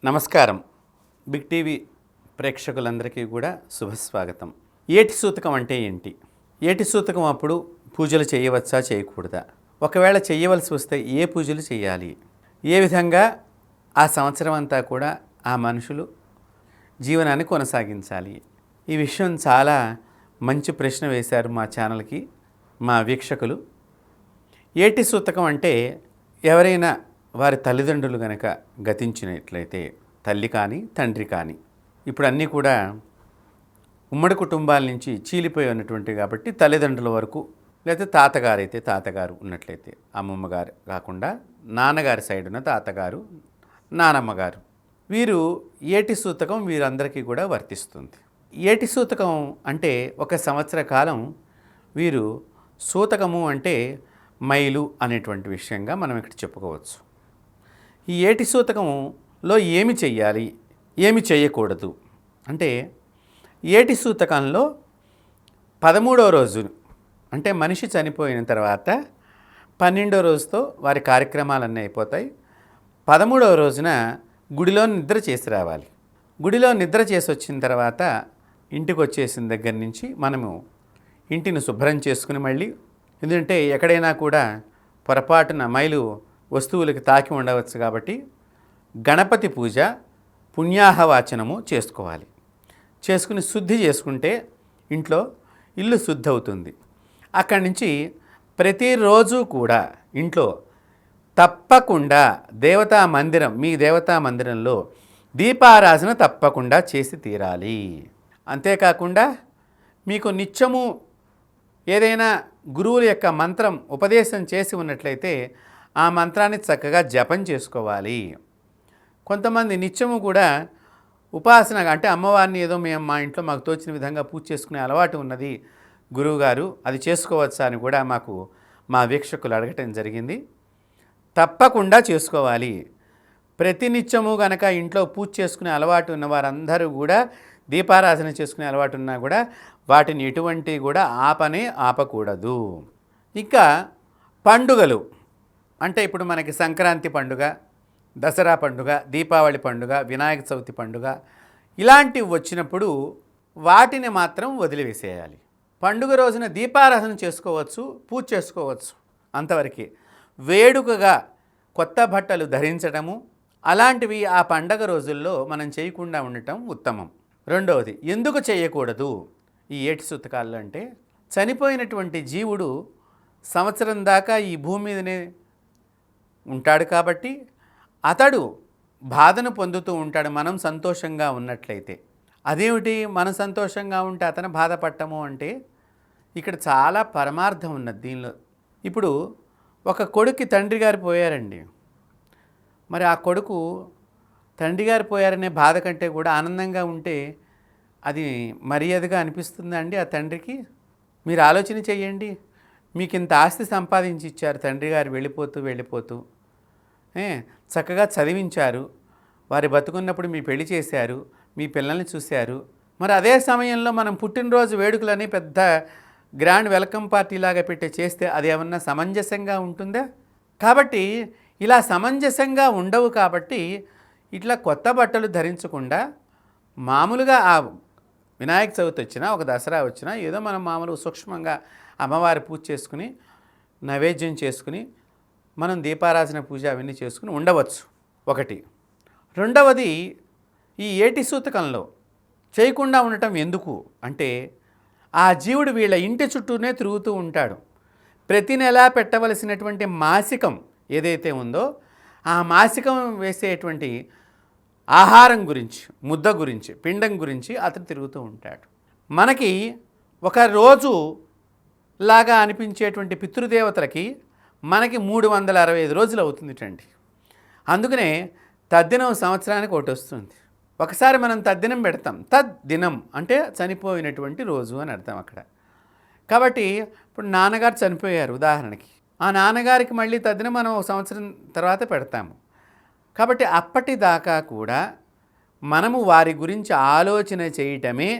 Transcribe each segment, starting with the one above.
నమస్కారం. Big TV ప్రేక్షకులందరికీ కూడా శుభస్వాగతం. ఏటి సూతకం అంటే ఏంటి? ఏటి సూతకం అప్పుడు పూజలు చేయవచ్చా, చేయకూడదా? ఒకవేళ చేయవలసి వస్తే ఏ పూజలు చేయాలి? ఏ విధంగా ఆ సంవత్సరం అంతా కూడా ఆ మనుషులు జీవనాన్ని కొనసాగించాలి? ఈ విషయం చాలా మంచి ప్రశ్న వేశారు మా ఛానల్కి మా వీక్షకులు. ఏటి సూతకం అంటే ఎవరైనా వారి తల్లిదండ్రులు కనుక గతించినట్లయితే, తల్లి కానీ తండ్రి కానీ, ఇప్పుడు అన్నీ కూడా ఉమ్మడి కుటుంబాల నుంచి చీలిపోయి ఉన్నటువంటి కాబట్టి తల్లిదండ్రుల వరకు, లేకపోతే తాతగారు అయితే తాతగారు ఉన్నట్లయితే, అమ్మమ్మ గారు కాకుండా నాన్నగారి సైడ్ ఉన్న తాతగారు, నానమ్మ గారు, వీరు ఏటి సూతకం వీరందరికీ కూడా వర్తిస్తుంది. ఏటి సూతకం అంటే ఒక సంవత్సర కాలం వీరు సూతకము అంటే మైలు అనేటువంటి విషయంగా మనం ఇక్కడ చెప్పుకోవచ్చు. ఈ ఏటి సూతకంలో ఏమి చెయ్యాలి, ఏమి చేయకూడదు అంటే, ఏటి సూతకంలో 13వ రోజు అంటే మనిషి చనిపోయిన తర్వాత 12వ రోజుతో వారి కార్యక్రమాలన్నీ అయిపోతాయి. 13వ రోజున గుడిలో నిద్ర చేసి రావాలి. గుడిలో నిద్ర చేసి వచ్చిన తర్వాత ఇంటికి వచ్చేసిన దగ్గర నుంచి మనము ఇంటిని శుభ్రం చేసుకుని మళ్ళీ, ఎందుకంటే ఎక్కడైనా కూడా పొరపాటున మైలు వస్తువులకి తాకి ఉండవచ్చు కాబట్టి గణపతి పూజ, పుణ్యాహవాచనము చేసుకోవాలి. చేసుకుని శుద్ధి చేసుకుంటే ఇంట్లో ఇల్లు శుద్ధి అవుతుంది. అక్కడి నుంచి ప్రతిరోజు కూడా ఇంట్లో తప్పకుండా దేవతా మందిరం, మీ దేవతా మందిరంలో దీపారాధన తప్పకుండా చేసి తీరాలి. అంతేకాకుండా మీకు నిత్యము ఏదైనా గురువుల యొక్క మంత్రం ఉపదేశం చేసి ఉన్నట్లయితే ఆ మంత్రాన్ని చక్కగా జపం చేసుకోవాలి. కొంతమంది నిత్యము కూడా ఉపాసన అంటే అమ్మవారిని ఏదో మేము మా ఇంట్లో మాకు తోచిన విధంగా పూజ చేసుకునే అలవాటు ఉన్నది గురువుగారు, అది చేసుకోవచ్చా అని కూడా మాకు మా వీక్షకులు అడగటం జరిగింది. తప్పకుండా చేసుకోవాలి. ప్రతినిత్యము గనక ఇంట్లో పూజ చేసుకునే అలవాటు ఉన్న వారందరూ కూడా, దీపారాధన చేసుకునే అలవాటు ఉన్నా కూడా వాటిని ఎటువంటి కూడా ఆపకూడదు. ఇంకా పండుగలు అంటే ఇప్పుడు మనకి సంక్రాంతి పండుగ, దసరా పండుగ, దీపావళి పండుగ, వినాయక చవితి పండుగ ఇలాంటివి వచ్చినప్పుడు వాటిని మాత్రం వదిలివేసేయాలి. పండుగ రోజున దీపారాధన చేసుకోవచ్చు, పూజ చేసుకోవచ్చు, అంతవరకే. వేడుకగా కొత్త బట్టలు ధరించడము అలాంటివి ఆ పండగ రోజుల్లో మనం చేయకుండా ఉండటం ఉత్తమం. రెండవది, ఎందుకు చేయకూడదు ఈ ఏటి సూతకాల్లో అంటే, చనిపోయినటువంటి జీవుడు సంవత్సరం దాకా ఈ భూమి మీదనే ఉంటాడు కాబట్టి అతడు బాధను పొందుతూ ఉంటాడు మనం సంతోషంగా ఉన్నట్లయితే. అదేమిటి మనం సంతోషంగా ఉంటే అతను బాధపడటము అంటే, ఇక్కడ చాలా పరమార్థం ఉన్నది దీనిలో. ఇప్పుడు ఒక కొడుక్కి తండ్రి గారు పోయారండి. మరి ఆ కొడుకు తండ్రి గారు పోయారనే బాధ కంటే కూడా ఆనందంగా ఉంటే అది మర్యాదగా అనిపిస్తుందా అండి ఆ తండ్రికి? మీరు ఆలోచన చెయ్యండి. మీకు ఇంత ఆస్తి సంపాదించి ఇచ్చారు తండ్రి గారు వెళ్ళిపోతూ చక్కగా చదివించారు, వారి బతుకున్నప్పుడు మీ పెళ్లి చేశారు, మీ పిల్లల్ని చూశారు. మరి అదే సమయంలో మనం పుట్టినరోజు వేడుకలని పెద్ద గ్రాండ్ వెల్కమ్ పార్టీ లాగా చేస్తే అది ఏమన్నా సమంజసంగా ఉంటుందా? కాబట్టి ఇలా సమంజసంగా ఉండవు. కాబట్టి ఇట్లా కొత్త బట్టలు ధరించకుండా మామూలుగా ఆ వినాయక చవితి వచ్చినా, ఒక దసరా వచ్చినా ఏదో మనం మామూలు సూక్ష్మంగా అమ్మవారి పూజ చేసుకుని, నైవేద్యం చేసుకుని, మనం దీపారాధన పూజ అవన్నీ చేసుకుని ఉండవచ్చు. ఒకటి. రెండవది, ఈ ఏటి సూతకంలో చేయకుండా ఉండటం ఎందుకు అంటే, ఆ జీవుడు వీళ్ళ ఇంటి చుట్టూనే తిరుగుతూ ఉంటాడు. ప్రతి నెలా పెట్టవలసినటువంటి మాసికం ఏదైతే ఉందో ఆ మాసికం వేసేటువంటి ఆహారం గురించి, ముద్ద గురించి, పిండం గురించి అతను తిరుగుతూ ఉంటాడు. మనకి ఒక రోజు లాగా అనిపించేటువంటి పితృదేవతలకి మనకి 365 రోజులు అవుతుందిటండి. అందుకనే తద్దినం సంవత్సరానికి ఒకటి వస్తుంది. ఒకసారి మనం తద్దినం పెడతాం. తద్దినం అంటే చనిపోయినటువంటి రోజు అని అర్థం అక్కడ. కాబట్టి ఇప్పుడు నాన్నగారు చనిపోయారు ఉదాహరణకి, ఆ నాన్నగారికి మళ్ళీ తద్దినం మనం ఒక సంవత్సరం తర్వాత పెడతాము. కాబట్టి అప్పటిదాకా కూడా మనము వారి గురించి ఆలోచన చేయటమే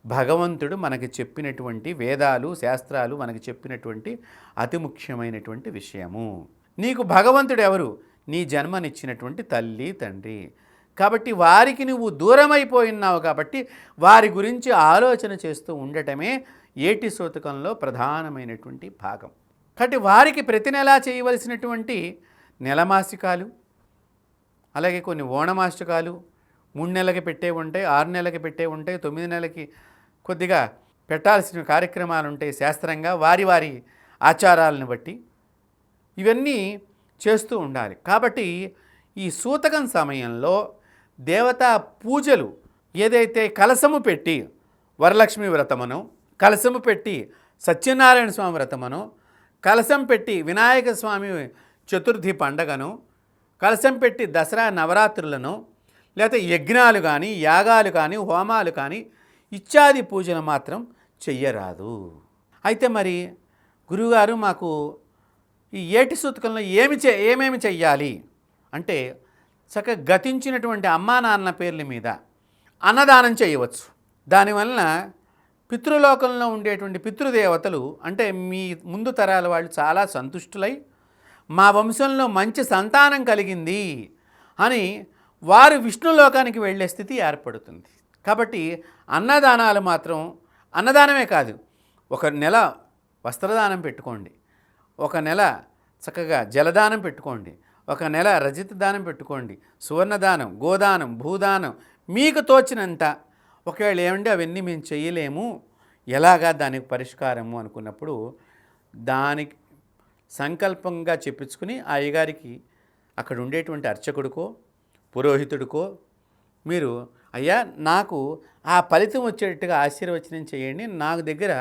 భగవంతుడు మనకి చెప్పినటువంటి, వేదాలు శాస్త్రాలు మనకి చెప్పినటువంటి అతి ముఖ్యమైనటువంటి విషయము. నీకు భగవంతుడు ఎవరు? నీ జన్మనిచ్చినటువంటి తల్లి తండ్రి. కాబట్టి వారికి నువ్వు దూరమైపోయినావు కాబట్టి వారి గురించి ఆలోచన చేస్తూ ఉండటమే ఏటి సూతకంలో ప్రధానమైనటువంటి భాగం. కాబట్టి వారికి ప్రతి నెలా చేయవలసినటువంటి నెలమాసికాలు, అలాగే కొన్ని ఓణమాసికాలు 3 నెలలకి పెట్టే ఉంటాయి, 6 నెలలకి పెట్టే ఉంటాయి, 9 నెలలకి కొద్దిగా పెట్టాల్సిన కార్యక్రమాలు ఉంటాయి శాస్త్రంగా వారి వారి ఆచారాలను బట్టి ఇవన్నీ చేస్తూ ఉండాలి. కాబట్టి ఈ సూతకం సమయంలో దేవతా పూజలు ఏదైతే కలశము పెట్టి వరలక్ష్మి వ్రతమనో, కలశము పెట్టి సత్యనారాయణ స్వామి వ్రతమనో, కలశం పెట్టి వినాయక స్వామి చతుర్థి పండగను, కలశం పెట్టి దసరా నవరాత్రులను, లేకపోతే యజ్ఞాలు కానీ యాగాలు కానీ హోమాలు కానీ ఇత్యాది పూజలు మాత్రం చెయ్యరాదు. అయితే మరి గురువుగారు మాకు ఈ ఏటి సూతకంలో ఏమేమి చెయ్యాలి అంటే, చక్కగా గతించినటువంటి అమ్మా నాన్న పేర్ల మీద అన్నదానం చేయవచ్చు. దానివలన పితృలోకంలో ఉండేటువంటి పితృదేవతలు అంటే మీ ముందు తరాల వాళ్ళు చాలా సంతుష్టులై మా వంశంలో మంచి సంతానం కలిగింది అని వారు విష్ణులోకానికి వెళ్ళే స్థితి ఏర్పడుతుంది. కాబట్టి అన్నదానాలు మాత్రం అన్నదానమే కాదు, ఒక నెల వస్త్రదానం పెట్టుకోండి, ఒక నెల చక్కగా జలదానం పెట్టుకోండి, ఒక నెల రజత దానం పెట్టుకోండి, సువర్ణదానం, గోదానం, భూదానం మీకు తోచినంత. ఒకవేళ ఏమంటే అవన్నీ మేము చేయలేము, ఎలాగా దానికి పరిష్కారము అనుకున్నప్పుడు దానికి సంకల్పంగా చెప్పించుకుని ఆ అయ్యగారికి అక్కడ ఉండేటువంటి అర్చకుడికో పురోహితుడికో మీరు అయ్యా నాకు ఆ ఫలితం వచ్చేటట్టుగా ఆశీర్వచనం చేయండి, నాకు దగ్గర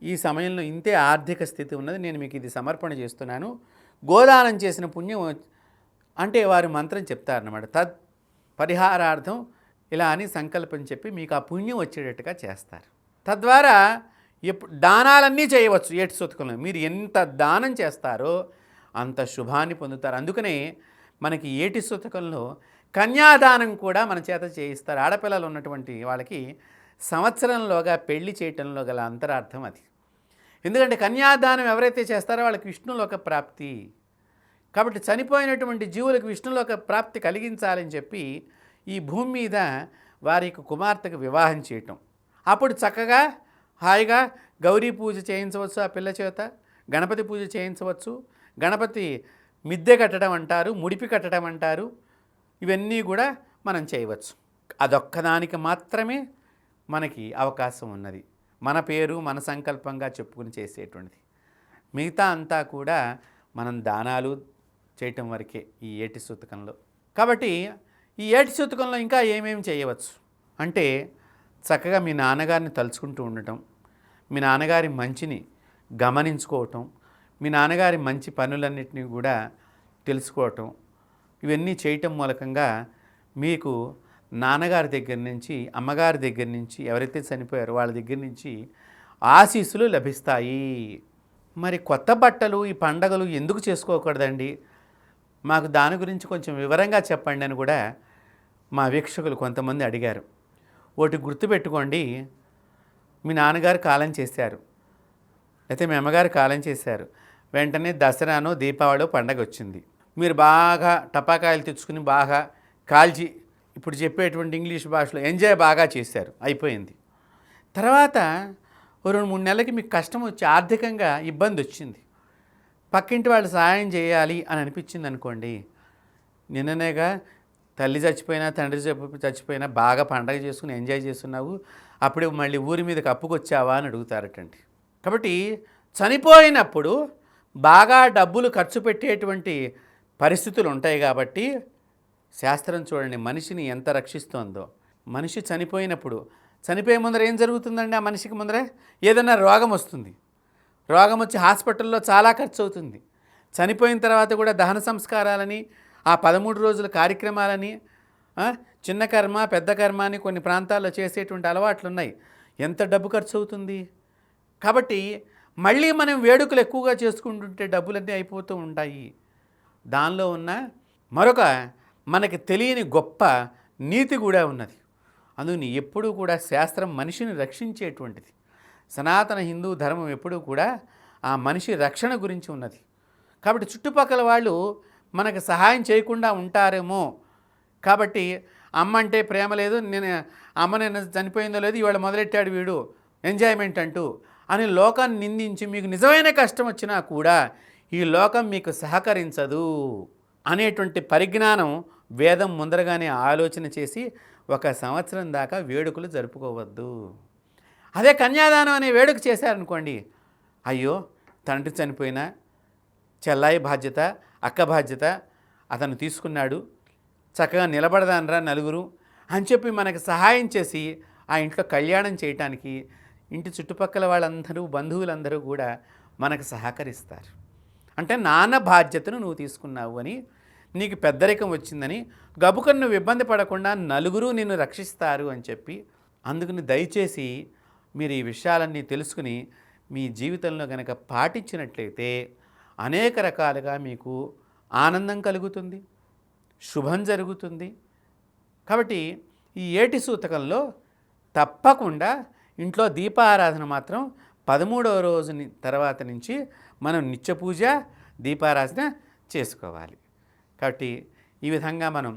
ఈ సమయంలో ఇంతే ఆర్థిక స్థితి ఉన్నది, నేను మీకు ఇది సమర్పణ చేస్తున్నాను, గోదానం చేసిన పుణ్యం అంటే వారు మంత్రం చెప్తారన్నమాట. తద్ పరిహారార్థం ఇలా అని సంకల్పం చెప్పి మీకు ఆ పుణ్యం వచ్చేటట్టుగా చేస్తారు. తద్వారా దానాలన్నీ చేయవచ్చు. ఏటి సూతకంలో మీరు ఎంత దానం చేస్తారో అంత శుభాన్ని పొందుతారు. అందుకనే మనకి ఏటి సూతకంలో కన్యాదానం కూడా మన చేత చేయిస్తారు. ఆడపిల్లలు ఉన్నటువంటి వాళ్ళకి సంవత్సరంలోగా పెళ్లి చేయటంలో గల అంతరార్థం అది. ఎందుకంటే కన్యాదానం ఎవరైతే చేస్తారో వాళ్ళకి విష్ణులోక ప్రాప్తి. కాబట్టి చనిపోయినటువంటి జీవులకు విష్ణులోక ప్రాప్తి కలిగించాలని చెప్పి ఈ భూమి మీద వారికి కుమార్తెకు వివాహం చేయటం, అప్పుడు చక్కగా హాయిగా గౌరీ పూజ చేయించవచ్చు ఆ పిల్ల చేత, గణపతి పూజ చేయించవచ్చు, గణపతి మిద్దె కట్టడం అంటారు, ముడిపి కట్టడం అంటారు, ఇవన్నీ కూడా మనం చేయవచ్చు. అదొక్కదానికి మాత్రమే మనకి అవకాశం ఉన్నది, మన పేరు మన సంకల్పంగా చెప్పుకుని చేసేటువంటిది. మిగతా అంతా కూడా మనం దానాలు చేయటం వరకే ఈ ఏటి సూతకంలో. కాబట్టి ఈ ఏటి సూతకంలో ఇంకా ఏమేమి చేయవచ్చు అంటే, చక్కగా మీ నాన్నగారిని తలుచుకుంటూ ఉండటం, మీ నాన్నగారి మంచిని గమనించుకోవటం, మీ నాన్నగారి మంచి పనులన్నింటినీ కూడా తెలుసుకోవటం, ఇవన్నీ చేయటం మూలకంగా మీకు నాన్నగారి దగ్గర నుంచి అమ్మగారి దగ్గర నుంచి ఎవరైతే చనిపోయారో వాళ్ళ దగ్గర నుంచి ఆశీస్సులు లభిస్తాయి. మరి కొత్త బట్టలు ఈ పండగలు ఎందుకు చేసుకోకూడదండి, మాకు దాని గురించి కొంచెం వివరంగా చెప్పండి అని కూడా మా వీక్షకులు కొంతమంది అడిగారు. ఒకటి గుర్తుపెట్టుకోండి, మీ నాన్నగారు కాలం చేశారు, అయితే మీ అమ్మగారు కాలం చేశారు, వెంటనే దసరానో దీపావళో పండగ వచ్చింది, మీరు బాగా టపాకాయలు తెచ్చుకుని బాగా కాల్చి ఇప్పుడు చెప్పేటువంటి ఇంగ్లీష్ భాషలో ఎంజాయ్ బాగా చేశారు, అయిపోయింది. తర్వాత 2-3 నెలలకి మీకు కష్టం వచ్చి ఆర్థికంగా ఇబ్బంది వచ్చింది, పక్కింటి వాళ్ళు సహాయం చేయాలి అని అనిపించింది అనుకోండి, నిన్ననేగా తల్లి చచ్చిపోయినా తండ్రి చచ్చిపోయినా బాగా పండగ చేసుకుని ఎంజాయ్ చేస్తున్నావు, అప్పుడే మళ్ళీ ఊరి మీదకి అప్పుకొచ్చావా అని అడుగుతారటండి. కాబట్టి చనిపోయినప్పుడు బాగా డబ్బులు ఖర్చు పెట్టేటువంటి పరిస్థితులు ఉంటాయి. కాబట్టి శాస్త్రం చూడండి మనిషిని ఎంత రక్షిస్తోందో. మనిషి చనిపోయే ముందర ఏం జరుగుతుందండి, ఆ మనిషికి ముందర ఏదైనా రోగం వస్తుంది, రోగం వచ్చి హాస్పిటల్లో చాలా ఖర్చు అవుతుంది. చనిపోయిన తర్వాత కూడా దహన సంస్కారాలని ఆ 13 రోజుల కార్యక్రమాలని చిన్న కర్మ పెద్ద కర్మ అని కొన్ని ప్రాంతాల్లో చేసేటువంటి అలవాట్లు ఉన్నాయి, ఎంత డబ్బు ఖర్చు అవుతుంది. కాబట్టి మళ్ళీ మనం వేడుకలు ఎక్కువగా చేసుకుంటుంటే డబ్బులన్నీ అయిపోతూ ఉంటాయి. దానిలో ఉన్న మరొక మనకి తెలియని గొప్ప నీతి కూడా ఉన్నది. అందుకని ఎప్పుడూ కూడా శాస్త్రం మనిషిని రక్షించేటువంటిది. సనాతన హిందూ ధర్మం ఎప్పుడూ కూడా ఆ మనిషి రక్షణ గురించి ఉన్నది. కాబట్టి చుట్టుపక్కల వాళ్ళు మనకు సహాయం చేయకుండా ఉంటారేమో, కాబట్టి అమ్మ అంటే ప్రేమ లేదు, నేను అమ్మ నేను చనిపోయిందో లేదు, ఇవాళ మొదలెట్టాడు వీడు ఎంజాయ్మెంట్ అంటూ అని లోకాన్ని నిందించి మీకు నిజమైన కష్టం వచ్చినా కూడా ఈ లోకం మీకు సహకరించదు అనేటువంటి పరిజ్ఞానం వేదం ముందరగానే ఆలోచన చేసి 1 సంవత్సరం దాకా వేడుకలు జరుపుకోవద్దు. అదే కన్యాదానం అనే వేడుక చేశారనుకోండి, అయ్యో తండ్రి చనిపోయినా చెల్లాయి బాధ్యత, అక్క బాధ్యత అతను తీసుకున్నాడు, చక్కగా నిలబడదానరా నలుగురు అని చెప్పి మనకు సహాయం చేసి ఆ ఇంట్లో కళ్యాణం చేయటానికి ఇంటి చుట్టుపక్కల వాళ్ళందరూ బంధువులందరూ కూడా మనకు సహకరిస్తారు. అంటే నాన్న బాధ్యతను నువ్వు తీసుకున్నావు అని, నీకు పెద్దరికం వచ్చిందని గబుకను నువ్వు ఇబ్బంది పడకుండా నలుగురు నిన్ను రక్షిస్తారు అని చెప్పి, అందుకని దయచేసి మీరు ఈ విషయాలన్నీ తెలుసుకుని మీ జీవితంలో కనుక పాటించినట్లయితే అనేక రకాలుగా మీకు ఆనందం కలుగుతుంది, శుభం జరుగుతుంది. కాబట్టి ఈ ఏటి సూతకంలో తప్పకుండా ఇంట్లో దీపారాధన మాత్రం 13వ రోజు తర్వాత నుంచి మనం నిత్య పూజ దీపారాధన చేసుకోవాలి. కాబట్టి ఈ విధంగా మనం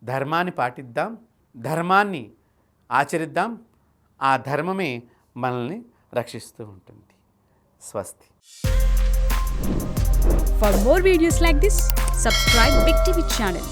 ధర్మాన్ని పాటిద్దాం, ధర్మాన్ని ఆచరిద్దాం. ఆ ధర్మమే మనల్ని రక్షిస్తూ ఉంటుంది. స్వస్తి. For more videos like this, subscribe Big TV channel.